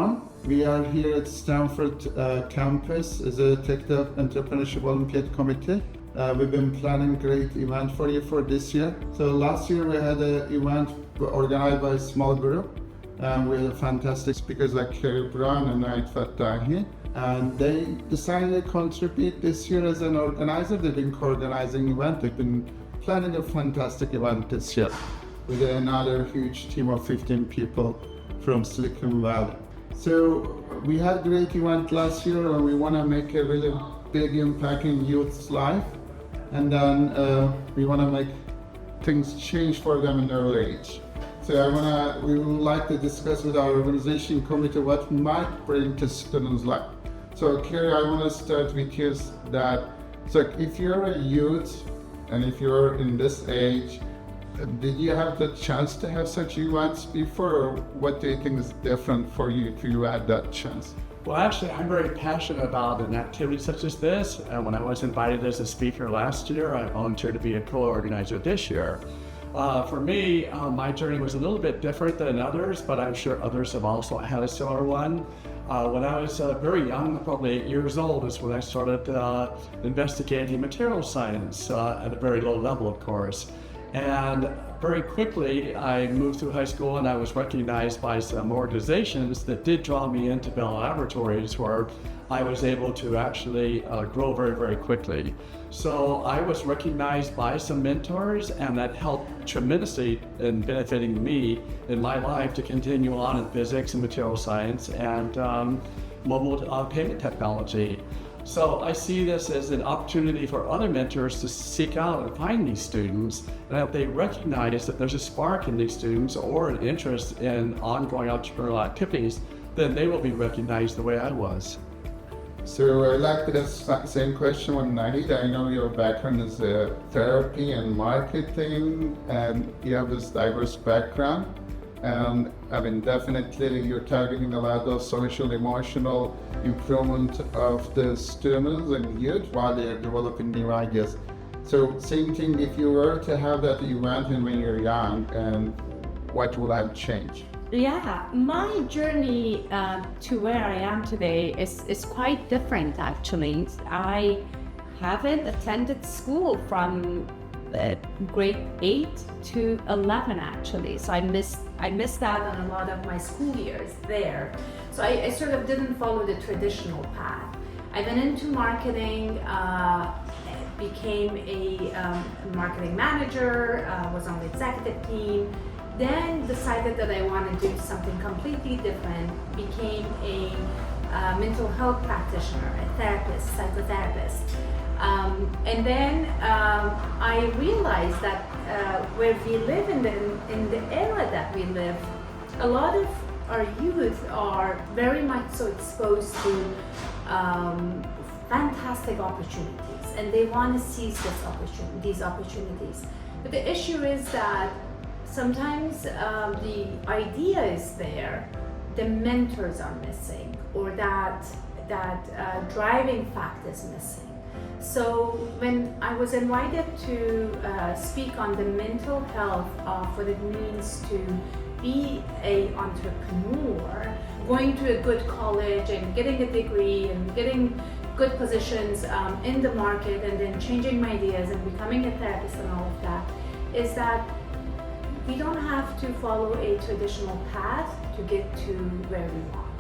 everyone. We are here at Stanford campus as a TechDev Entrepreneurship Olympiad committee. We've been planning a great event for you for this year. So last year we had an event organized by a small group. We had fantastic speakers like Kerry Brown and Naid Fattahi. And they decided to contribute this year as an organizer. They've been co-organizing event. They've been planning a fantastic event this year with another huge team of 15 people from Silicon Valley. So we had a great event last year and we want to make a really big impact in youth's life. And then we want to make things change for them in their age. So we would like to discuss with our organization committee what might bring to students' life. So Kerry, I want to start with you so if you're a youth and if you're in this age, did you have the chance to have such events before, or what do you think is different for you if you had that chance? Well, actually, I'm very passionate about an activity such as this. And when I was invited as a speaker last year, I volunteered to be a co-organizer this year. For me, my journey was a little bit different than others, but I'm sure others have also had a similar one. When I was very young, probably 8 years old, is when I started investigating material science at a very low level, of course. And very quickly, I moved through high school and I was recognized by some organizations that did draw me into Bell Laboratories, where I was able to actually grow very, very quickly. So I was recognized by some mentors, and that helped tremendously in benefiting me in my life to continue on in physics and material science and mobile payment technology. So I see this as an opportunity for other mentors to seek out and find these students, and if they recognize that there's a spark in these students or an interest in ongoing entrepreneurial activities, then they will be recognized the way I was. So I'd like to ask the same question on Naid. I know your background is therapy and marketing, and you have this diverse background. And I mean, definitely you're targeting a lot of social, emotional improvement of the students and youth while they're developing new ideas. So same thing, if you were to have that event when you're young, and what would have changed? Yeah, my journey to where I am today is quite different actually. I haven't attended school from grade 8 to 11 actually, so I missed out on a lot of my school years there. So I sort of didn't follow the traditional path. I went into marketing, became a marketing manager, was on the executive team, then decided that I want to do something completely different, became a mental health practitioner, a therapist, psychotherapist. And then I realized that where we live in the era that we live, a lot of our youth are very much so exposed to fantastic opportunities, and they want to seize these opportunities. But the issue is that sometimes the idea is there, the mentors are missing, or that driving fact is missing. So when I was invited to speak on the mental health of what it means to be an entrepreneur, going to a good college and getting a degree and getting good positions in the market, and then changing my ideas and becoming a therapist and all of that, is that we don't have to follow a traditional path to get to where we want.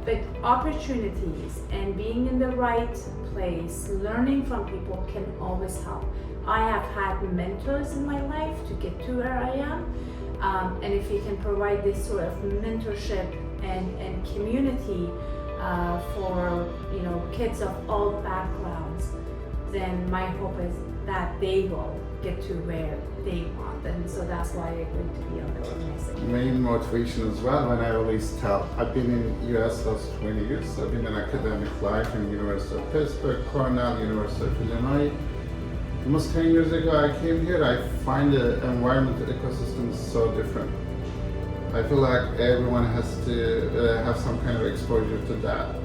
But opportunities and being in the right place, learning from people can always help. I have had mentors in my life to get to where I am, and if you can provide this sort of mentorship and community for kids of all backgrounds, then my hope is that they will get to where they want, and so that's why I agreed to be on the organization. Main motivation as well, when I always tell, I've been in US last 20 years, I've been in academic life in University of Pittsburgh, Cornell, University of Illinois. Almost 10 years ago I came here, I find the environment, the ecosystem is so different. I feel like everyone has to have some kind of exposure to that.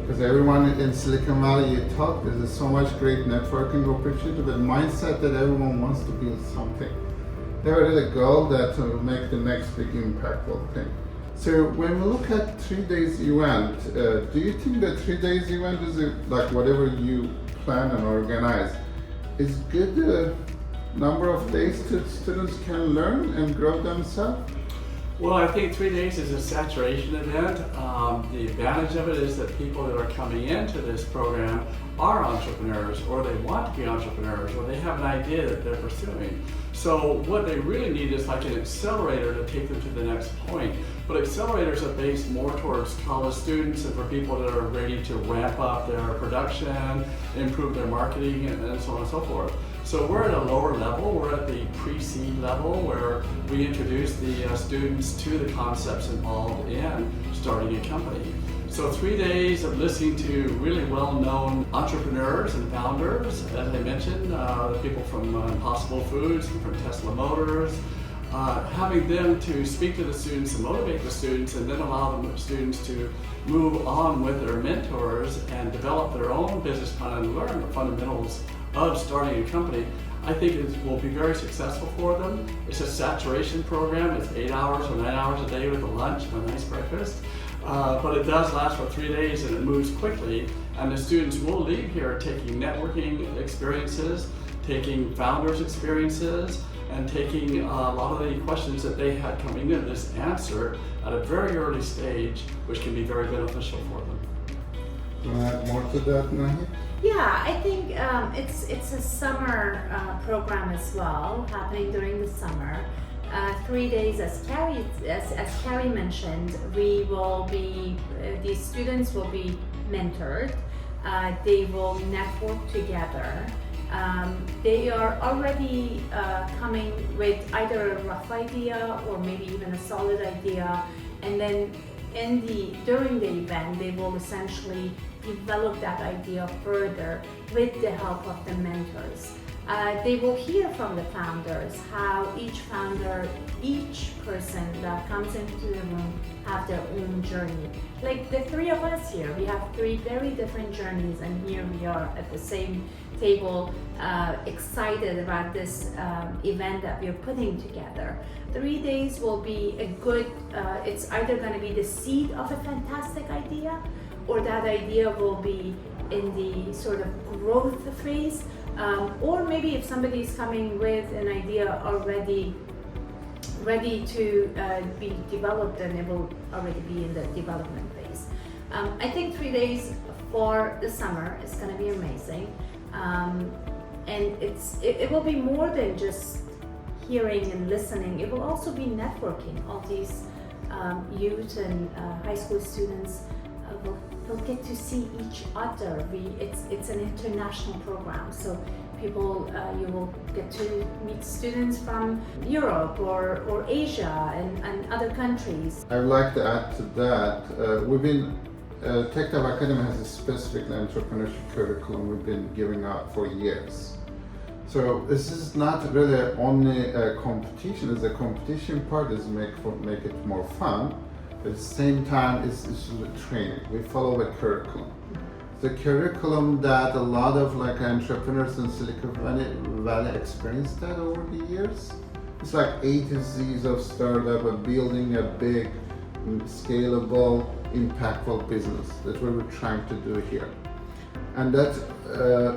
Because everyone in Silicon Valley you talk, there's so much great networking opportunity, but mindset that everyone wants to build something. They have a really goal that to make the next big impactful thing. So when we look at 3 days event, do you think that 3 days event is like whatever you plan and organize is good number of days that students can learn and grow themselves? Well, I think 3 days is a saturation event. The advantage of it is that people that are coming into this program are entrepreneurs, or they want to be entrepreneurs, or they have an idea that they're pursuing. So what they really need is like an accelerator to take them to the next point. But accelerators are based more towards college students and for people that are ready to ramp up their production, improve their marketing, and so on and so forth. So we're at a lower level. We're at the pre-seed level where we introduce the students to the concepts involved in starting a company. So 3 days of listening to really well-known entrepreneurs and founders, as I mentioned, people from Impossible Foods and from Tesla Motors, having them to speak to the students and motivate the students, and then allow the students to move on with their mentors and develop their own business plan and learn the fundamentals of starting a company. I think it will be very successful for them. It's a saturation program. It's 8 hours or 9 hours a day with a lunch and a nice breakfast. But it does last for 3 days and it moves quickly. And the students will leave here taking networking experiences, taking founders experiences, and taking a lot of the questions that they had coming in this answer at a very early stage, which can be very beneficial for them. Do you want to add more to that, Nahi? Yeah, I think it's a summer program as well, happening during the summer. 3 days, as Carrie mentioned, we will be these students will be mentored. They will network together. They are already coming with either a rough idea or maybe even a solid idea, and then during the event, they will essentially develop that idea further with the help of the mentors. They will hear from the founders how each person that comes into the room have their own journey. Like the three of us here, we have 3 very different journeys, and here we are at the same table, excited about this event that we're putting together. 3 days will be a good, it's either going to be the seed of a fantastic idea, or that idea will be in the sort of growth phase, or maybe if somebody is coming with an idea already ready to be developed, then it will already be in the development phase. I think 3 days for the summer is going to be amazing, and it will be more than just hearing and listening. It will also be networking. All these youth and high school students will get to see each other. It's an international program, so people you will get to meet students from Europe or Asia and other countries. I would like to add to that. TechDev Academy has a specific entrepreneurship curriculum we've been giving out for years. So this is not really only a competition. It's a competition part is make it more fun. At the same time, it's training. We follow a curriculum. The curriculum that a lot of like entrepreneurs in Silicon Valley experienced that over the years. It's like A to Z's of startup and building a big, scalable, impactful business. That's what we're trying to do here. And that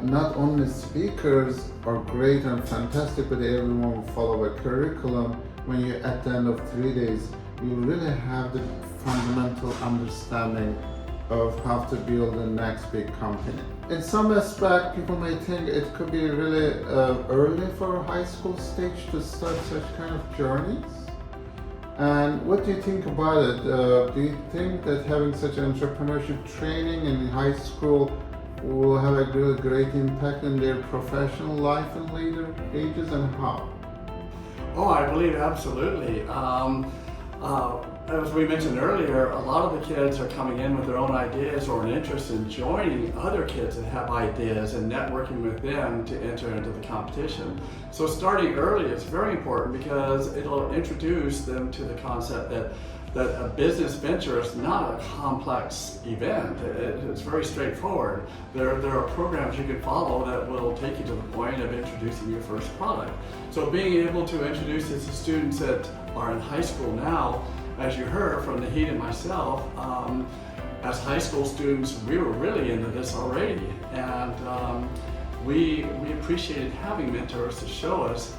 not only speakers are great and fantastic, but everyone will follow a curriculum. When you at the end of 3 days, you really have the fundamental understanding of how to build the next big company. In some aspect, people may think it could be really early for a high school stage to start such kind of journeys. And what do you think about it? Do you think that having such entrepreneurship training in high school will have a really great impact in their professional life in later ages, and how? Oh, I believe absolutely. As we mentioned earlier, a lot of the kids are coming in with their own ideas or an interest in joining other kids that have ideas and networking with them to enter into the competition. So starting early is very important because it'll introduce them to the concept that a business venture is not a complex event. It's very straightforward. There are programs you can follow that will take you to the point of introducing your first product. So being able to introduce this to students that are in high school now as you heard from Nahid and myself, as high school students, we were really into this already, and we appreciated having mentors to show us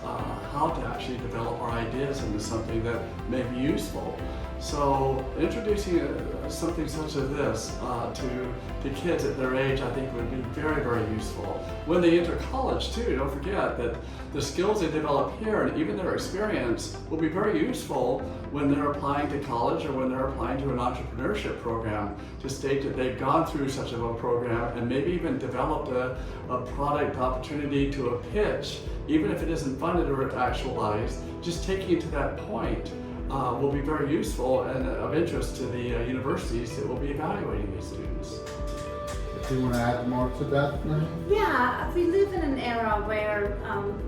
how to actually develop our ideas into something that may be useful. So introducing something such as this to kids at their age, I think would be very, very useful. When they enter college too, don't forget that the skills they develop here and even their experience will be very useful when they're applying to college or when they're applying to an entrepreneurship program, to state that they've gone through such of a program and maybe even developed a product opportunity to a pitch, even if it isn't funded or actualized. Just taking it to that point will be very useful and of interest to the universities that will be evaluating these students. Do you want to add more to that, Nahi? Yeah, we live in an era where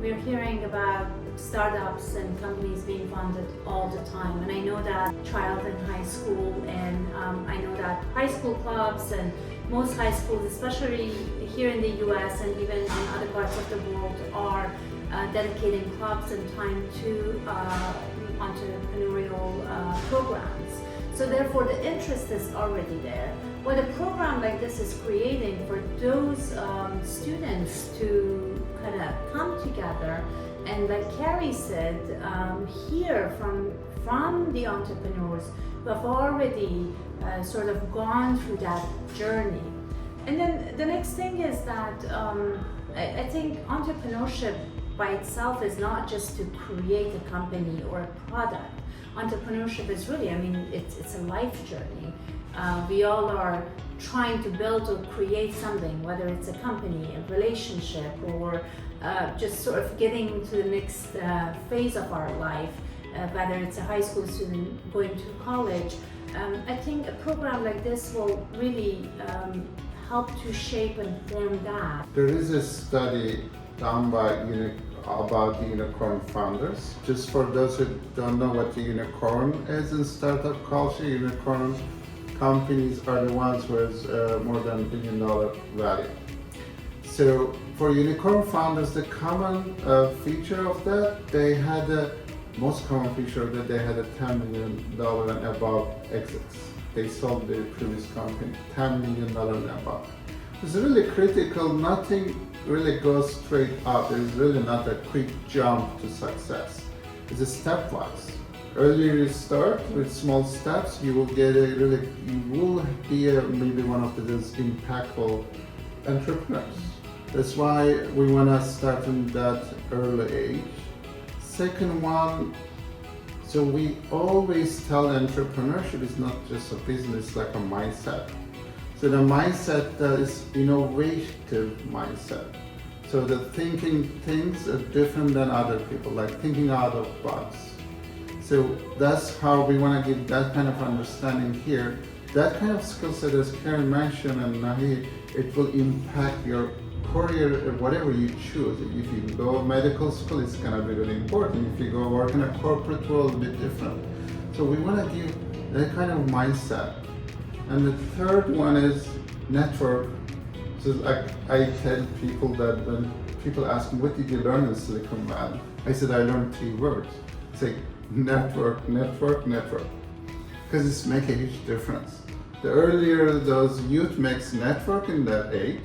we're hearing about startups and companies being funded all the time. And I know that child in high school, and I know that high school clubs and most high schools, especially here in the US and even in other parts of the world, are dedicating clubs and time to entrepreneurial programs. So therefore the interest is already there. What a program like this is creating for those students to kind of come together and, like Carrie said, hear from the entrepreneurs who have already sort of gone through that journey. And then the next thing is that I think entrepreneurship by itself is not just to create a company or a product. Entrepreneurship is really, I mean, it's a life journey. We all are trying to build or create something, whether it's a company, a relationship, or just sort of getting to the next phase of our life, whether it's a high school student going to college. I think a program like this will really help to shape and form that. There is a study done by about the unicorn founders. Just for those who don't know what the unicorn is in startup culture, unicorn companies are the ones with more than $1 billion value. So for unicorn founders, the common feature of that, they had most common feature that they had a $10 million and above exits. They sold their previous company, $10 million and above. It's really critical. Nothing really goes straight up. There's really not a quick jump to success. It's a stepwise. Earlier you start with small steps, you will get you will be maybe one of those impactful entrepreneurs. That's why we want to start in that early age. Second one, so we always tell entrepreneurship is not just a business, like a mindset. So the mindset that is innovative mindset. So the thinking things are different than other people, like thinking out of box. So that's how we want to give that kind of understanding here. That kind of skill set, as Karen mentioned, and Nahi, it will impact your career, whatever you choose. If you go medical school, it's going to be really important. If you go work in a corporate world, a bit different. So we want to give that kind of mindset. And the third one is network. So like I tell people that when people ask me, what did you learn in Silicon Valley? I said, I learned 3 words. It's like network, network, network. Because it's make a huge difference. The earlier those youth makes network in that age,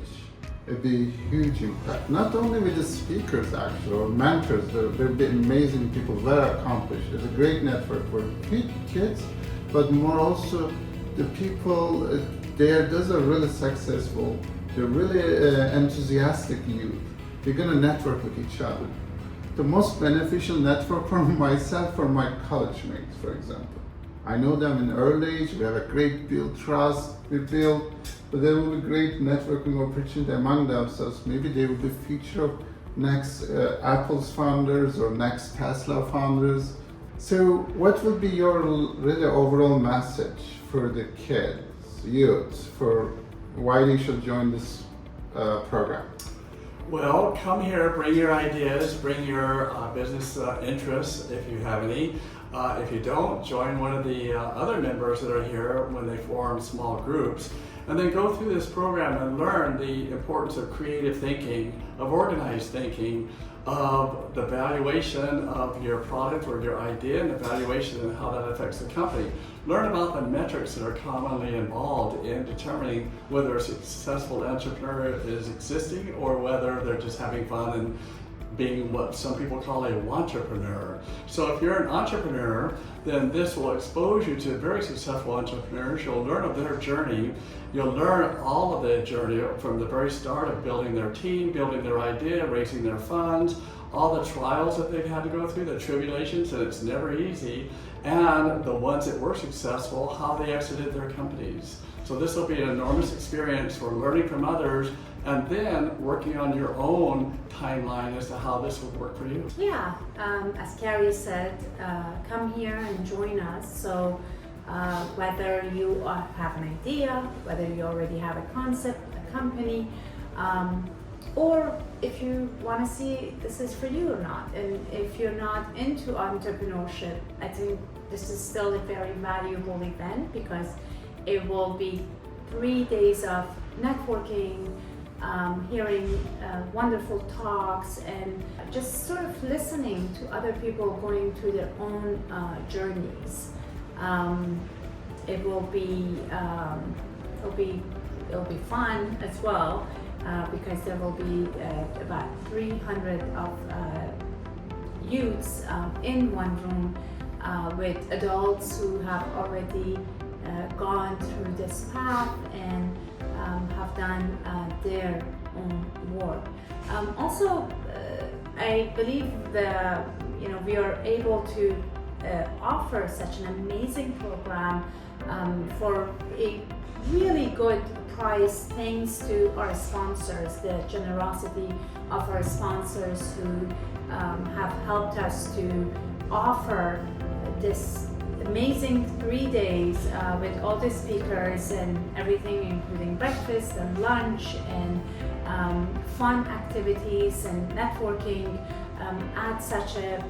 it'd be a huge impact. Not only with the speakers actually, or mentors, they'll be amazing people, very accomplished. It's a great network for kids, but more also the people, those are really successful, they're really enthusiastic youth. They're gonna network with each other. The most beneficial network for myself, for my college mates, for example. I know them in early age, we have a great trust we build, but there will be great networking opportunity among themselves. Maybe they will be future of next Apple's founders or next Tesla founders. So what would be your really overall message for the kids, youth, for why they should join this program? Well, come here, bring your ideas, bring your business interests if you have any. If you don't, join one of the other members that are here when they form small groups, and then go through this program and learn the importance of creative thinking, of organized thinking, of the valuation of your product or your idea and the valuation and how that affects the company. Learn about the metrics that are commonly involved in determining whether a successful entrepreneur is existing or whether they're just having fun and being what some people call a wantrepreneur. So if you're an entrepreneur, then this will expose you to very successful entrepreneurs. You'll learn of their journey. You'll learn all of the journey from the very start of building their team, building their idea, raising their funds, all the trials that they've had to go through, the tribulations, and it's never easy, and the ones that were successful, how they exited their companies. So this will be an enormous experience for learning from others and then working on your own timeline as to how this would work for you. Yeah, as Carrie said, come here and join us. So whether you have an idea, whether you already have a concept, a company, or if you want to see if this is for you or not. And if you're not into entrepreneurship, I think this is still a very valuable event because it will be 3 days of networking, hearing wonderful talks, and just sort of listening to other people going through their own journeys. It'll be fun as well because there will be about 300 of youths in one room with adults who have already gone through this path and have done their own work. Also, I believe that we are able to offer such an amazing program for a really good price, thanks to our sponsors, the generosity of our sponsors who have helped us to offer this amazing 3 days with all the speakers and everything, including breakfast and lunch and fun activities and networking at such a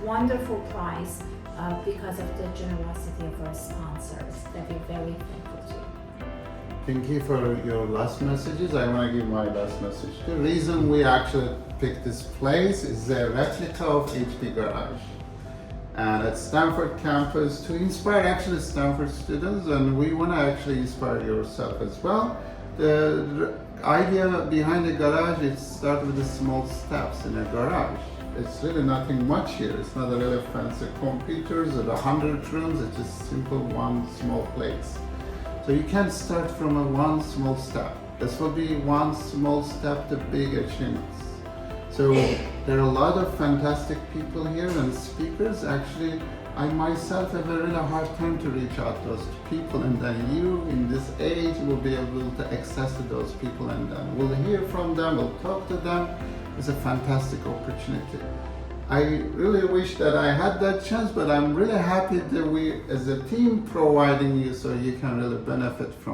wonderful price because of the generosity of our sponsors that we're very thankful to. Thank you for your last messages. I want to give my last message. The reason we actually picked this place is a replica of HP Garage. And at Stanford campus to inspire actually Stanford students, and we want to actually inspire yourself as well. The idea behind the garage, it started with the small steps in a garage. It's really nothing much here. It's not a really fancy computers or 100 rooms. It's just simple one small place. So you can start from a one small step. This will be one small step to big achievements. So there are a lot of fantastic people here and speakers. Actually, I myself have a really hard time to reach out to those people, and then you in this age will be able to access to those people, and then we'll hear from them, we'll talk to them. It's a fantastic opportunity. I really wish that I had that chance, but I'm really happy that we as a team providing you so you can really benefit from it.